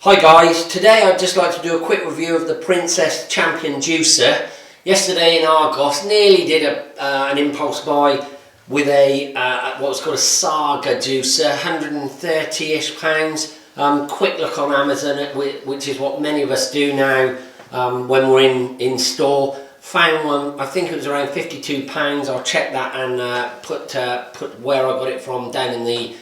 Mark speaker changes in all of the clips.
Speaker 1: Hi guys, today I'd just like to do a quick review of the Princess Champion Juicer. Yesterday in Argos, nearly did an impulse buy with a what's called a Saga juicer, 130-ish pounds. Quick look on Amazon, which is what many of us do now when we're in store. Found one, I think it was around £52. I'll check that and put where I got it from down in the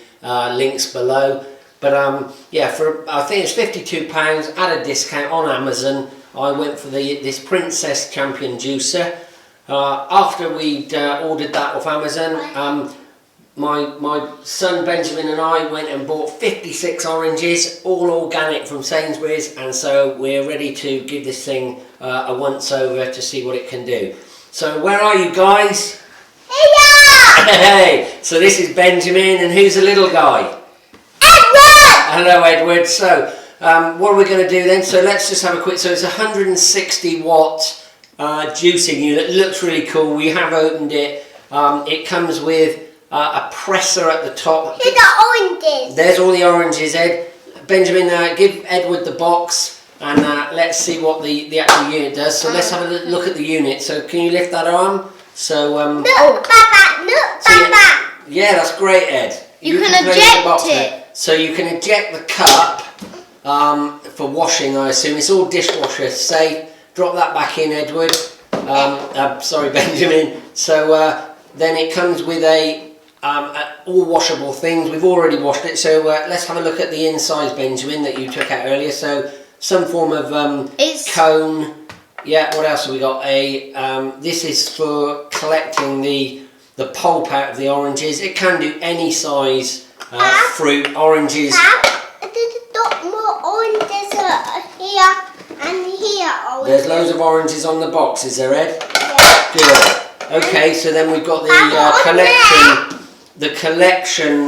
Speaker 1: links below. But yeah, I think it's £52 at a discount on Amazon. I went for this Princess Champion juicer. After we'd ordered that off Amazon, my son Benjamin and I went and bought 56 oranges, all organic from Sainsbury's, and so we're ready to give this thing a once over to see what it can do. So where are you guys? Hey! So this is Benjamin, and who's the little guy? Hello Edward. So what are we going to do then? So let's just have a quick, so it's a 160 watt juicing unit. It looks really cool. We have opened it. It comes with a presser at the top.
Speaker 2: Here's the oranges.
Speaker 1: There's all the oranges, Ed. Benjamin, give Edward the box and let's see what the actual unit does. So let's have a look at the unit. So can you lift that arm? So
Speaker 2: look, Papa, look, Papa.
Speaker 1: Yeah, that's great, Ed.
Speaker 2: You can eject it.
Speaker 1: So you can eject the cup for washing, I assume. It's all dishwasher safe. Drop that back in, Edward. Sorry, Benjamin. So then it comes with all washable things. We've already washed it. So let's have a look at the insides, Benjamin, that you took out earlier. So some form of cone. Yeah, what else have we got? This is for collecting the pulp out of the oranges. It can do any size fruit, oranges.
Speaker 2: There's a lot more oranges here and here.
Speaker 1: There's loads of oranges on the box, is there, Ed?
Speaker 2: Yeah.
Speaker 1: Good. Okay, so then we've got the collection. The collection.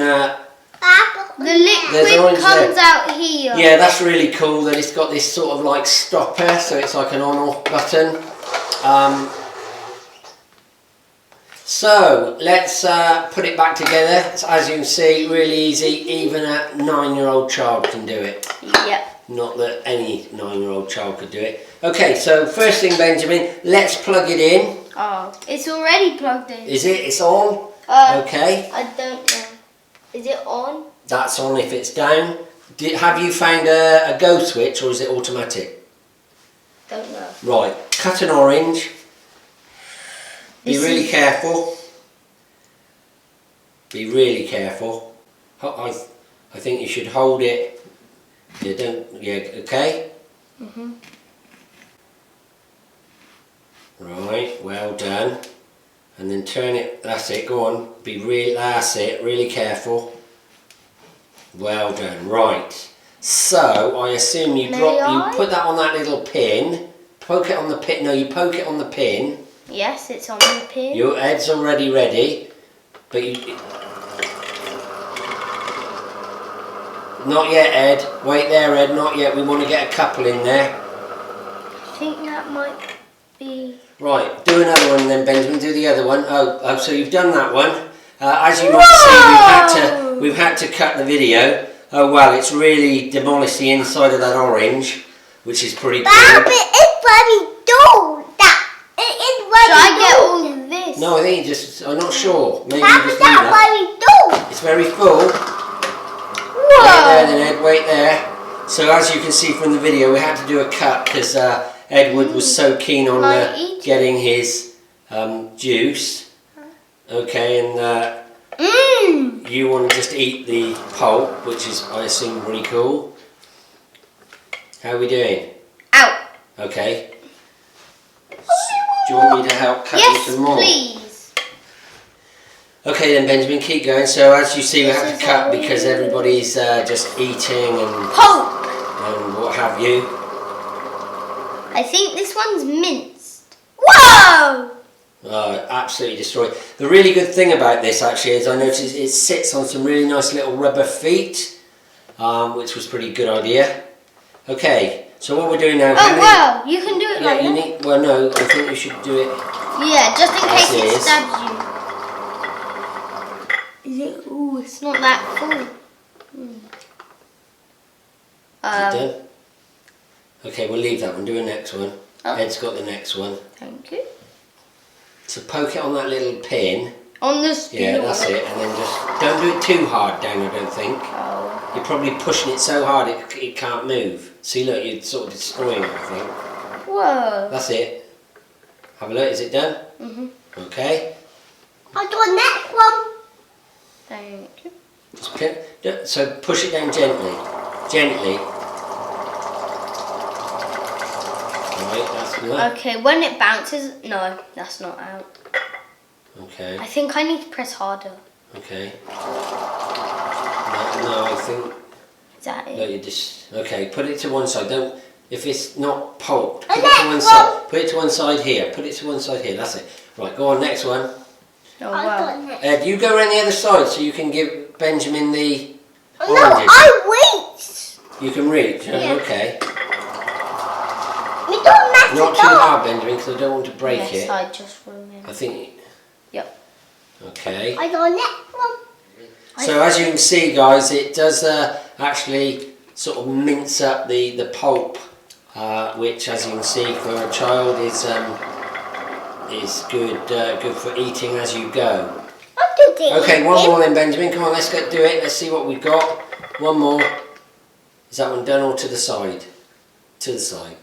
Speaker 2: The liquid comes out here.
Speaker 1: Yeah, that's really cool that it's got this sort of like stopper, so it's like an on-off button. So let's put it back together. As you can see, really easy. Even a 9-year-old child can do it.
Speaker 2: Yep.
Speaker 1: Not that any 9-year-old child could do it. Okay, so first thing, Benjamin, let's plug it in.
Speaker 2: Oh, it's already plugged in.
Speaker 1: Is it? It's on? Okay.
Speaker 2: I don't know. Is it on?
Speaker 1: That's on if it's down. Have you found a go switch or is it automatic?
Speaker 2: Don't know.
Speaker 1: Right, cut an orange. Be really careful. Be really careful. I think you should hold it. Yeah, okay? Right, well done. And then turn it, that's it, go on. That's it, really careful. Well done, right. So, I assume you put that on that little pin. Poke it on the pin, no, you poke it on the pin.
Speaker 2: Yes, it's on the pin.
Speaker 1: Your Ed's already ready, but you... Not yet, Ed. Wait there, Ed, not yet. We want to get a couple in there.
Speaker 2: I think that might be...
Speaker 1: Right, do another one then, Benjamin. Do the other one. Oh, so you've done that one. As you might see, we've had to cut the video. Oh, well, it's really demolished the inside of that orange, which is pretty cool.
Speaker 2: But it's very dull. Should I get all of this?
Speaker 1: No, I think I'm not sure. Maybe
Speaker 2: Papa,
Speaker 1: you just leave that. It's very full.
Speaker 2: Whoa.
Speaker 1: Wait there then, Ed, wait there. So as you can see from the video, we had to do a cut because Edward was so keen on getting his juice. Okay, and you want to just eat the pulp, which is, I assume, really cool. How are we doing?
Speaker 2: Out.
Speaker 1: Okay. Do you want me to help cut you some more?
Speaker 2: Yes, please.
Speaker 1: Okay then, Benjamin, keep going. So as you see, we have to cut because everybody's just eating and what have you.
Speaker 2: I think this one's minced. Whoa!
Speaker 1: Absolutely destroyed. The really good thing about this actually is I noticed it sits on some really nice little rubber feet, which was a pretty good idea. Okay. So what we're doing now...
Speaker 2: Oh wow, you can do it like that?
Speaker 1: Well no, I think you should do it...
Speaker 2: Yeah, just in case it stabs you. Is it? Ooh, it's not that full.
Speaker 1: Is it done? Okay, we'll leave that one. Do a next one.
Speaker 3: Oh.
Speaker 1: Ed's got the next one.
Speaker 3: Thank you.
Speaker 1: So poke it on that little pin.
Speaker 3: On the spout.
Speaker 1: Yeah, that's it. And then just don't do it too hard down, I don't think.
Speaker 3: Oh.
Speaker 1: You're probably pushing it so hard it can't move. See, look, you're sort of destroying it, I think.
Speaker 3: Whoa.
Speaker 1: That's it. Have a look. Is it done?
Speaker 3: Mhm.
Speaker 1: Okay.
Speaker 2: I'll do the next one.
Speaker 3: Thank you.
Speaker 1: Just so push it down gently. Gently. Right, that's good.
Speaker 3: Okay, when it bounces, no, that's not out.
Speaker 1: Okay.
Speaker 3: I think I need to press harder.
Speaker 1: Okay. No, I think.
Speaker 3: Is that it?
Speaker 1: No, you just. Okay, put it to one side. Don't. If it's not pulped, put
Speaker 2: And
Speaker 1: it to one
Speaker 2: next
Speaker 1: side.
Speaker 2: one.
Speaker 1: Put it to one side here. Put it to one side here. That's it. Right, go on. Next one.
Speaker 3: Oh,
Speaker 2: I'll
Speaker 3: wow.
Speaker 2: do the next.
Speaker 1: Ed, you go around the other side so you can give Benjamin the
Speaker 2: No,
Speaker 1: oranges.
Speaker 2: I wait.
Speaker 1: You can reach.
Speaker 2: Yeah.
Speaker 1: Okay.
Speaker 2: We don't mess
Speaker 1: Not
Speaker 2: it
Speaker 1: too
Speaker 2: up.
Speaker 1: hard, Benjamin, because I don't want to break
Speaker 3: Yes,
Speaker 1: it.
Speaker 3: I just remembered.
Speaker 1: I think.
Speaker 3: Yep.
Speaker 1: Okay.
Speaker 2: I do the next one.
Speaker 1: So as you can see, guys, it does actually sort of mince up the pulp, which, as you can see, for a child is good for eating as you go.
Speaker 2: I'll do this.
Speaker 1: Okay, one more then, Benjamin. Come on, let's go do it. Let's see what we've got. One more. Is that one done or to the side? To the side.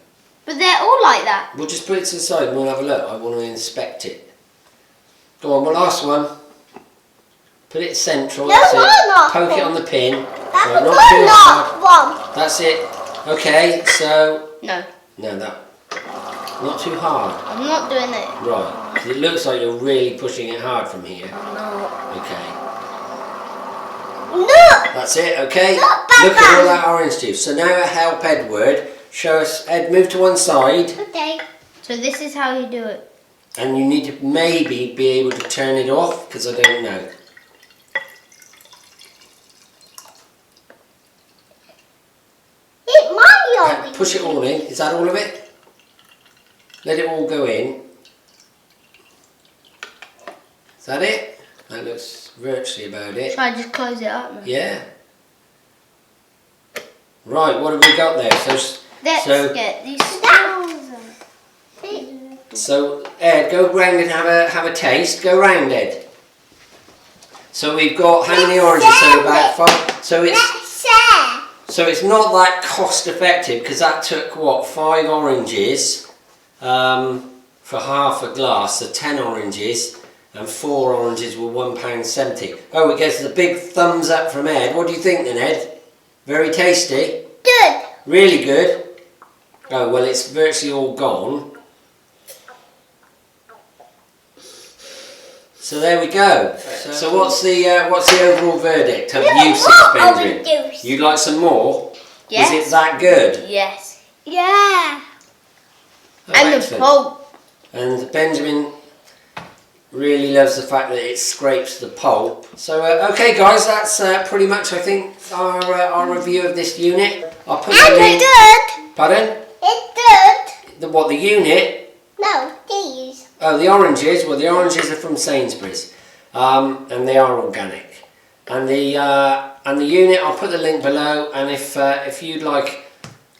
Speaker 3: But they're all like that.
Speaker 1: We'll just put it to the side and we'll have a look. I want to inspect it. Go on, one last one. Put it central.
Speaker 2: No,
Speaker 1: That's
Speaker 2: no,
Speaker 1: it.
Speaker 2: no.
Speaker 1: Poke it on the pin.
Speaker 2: That's
Speaker 1: Right,
Speaker 2: a
Speaker 1: not too
Speaker 2: good
Speaker 1: hard.
Speaker 2: one.
Speaker 1: That's it. Okay, so
Speaker 3: No,
Speaker 1: that not too hard.
Speaker 3: I'm not doing it.
Speaker 1: Right, 'cause it looks like you're really pushing it hard from here.
Speaker 3: No.
Speaker 1: Okay,
Speaker 2: Look.
Speaker 1: that's it. Okay,
Speaker 2: Look,
Speaker 1: look at
Speaker 2: Papa.
Speaker 1: all that orange juice. So now help Edward. Show us. Ed, move to one side,
Speaker 2: Okay.
Speaker 3: So this is how you do it.
Speaker 1: and you need to maybe be able to turn it off because I don't know.
Speaker 2: It's my orange.
Speaker 1: Push it all in. Is that all of it? Let it all go in. Is that it? That looks virtually about it.
Speaker 3: Should I just close it up now?
Speaker 1: Yeah. Right, what have we got there?
Speaker 3: Let's
Speaker 1: So-
Speaker 3: get these stools.
Speaker 1: So Ed, go round and have a taste. Go round, Ed. So we've got how many oranges? So about 5.
Speaker 2: Let's share.
Speaker 1: So it's not that cost effective because that took what 5 oranges for half a glass. So 10 oranges and 4 oranges were £1.70. Oh, it gets a big thumbs up from Ed. What do you think then, Ed? Very tasty.
Speaker 2: Good.
Speaker 1: Really good. Oh well, it's virtually all gone. So there we go. So what's the overall verdict of you six,
Speaker 2: What
Speaker 1: Benjamin?
Speaker 2: orange juice?
Speaker 1: You'd like some more?
Speaker 3: Yes.
Speaker 1: Is it that good?
Speaker 3: Yes.
Speaker 2: Yeah.
Speaker 1: Oh,
Speaker 3: And the
Speaker 1: excellent.
Speaker 3: pulp.
Speaker 1: And Benjamin really loves the fact that it scrapes the pulp. So okay, guys, that's pretty much I think our review of this unit. I'll put the
Speaker 2: And
Speaker 1: link.
Speaker 2: it's good.
Speaker 1: Pardon?
Speaker 2: It's good.
Speaker 1: The unit?
Speaker 2: No, these.
Speaker 1: Oh, the oranges. Well, the oranges are from Sainsbury's, and they are organic. And the unit, I'll put the link below. And if you'd like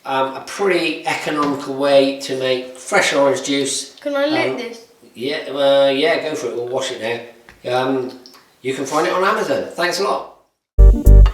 Speaker 1: a pretty economical way to make fresh orange juice,
Speaker 3: Can I lick this?
Speaker 1: yeah, go for it. We'll wash it now. You can find it on Amazon. Thanks a lot.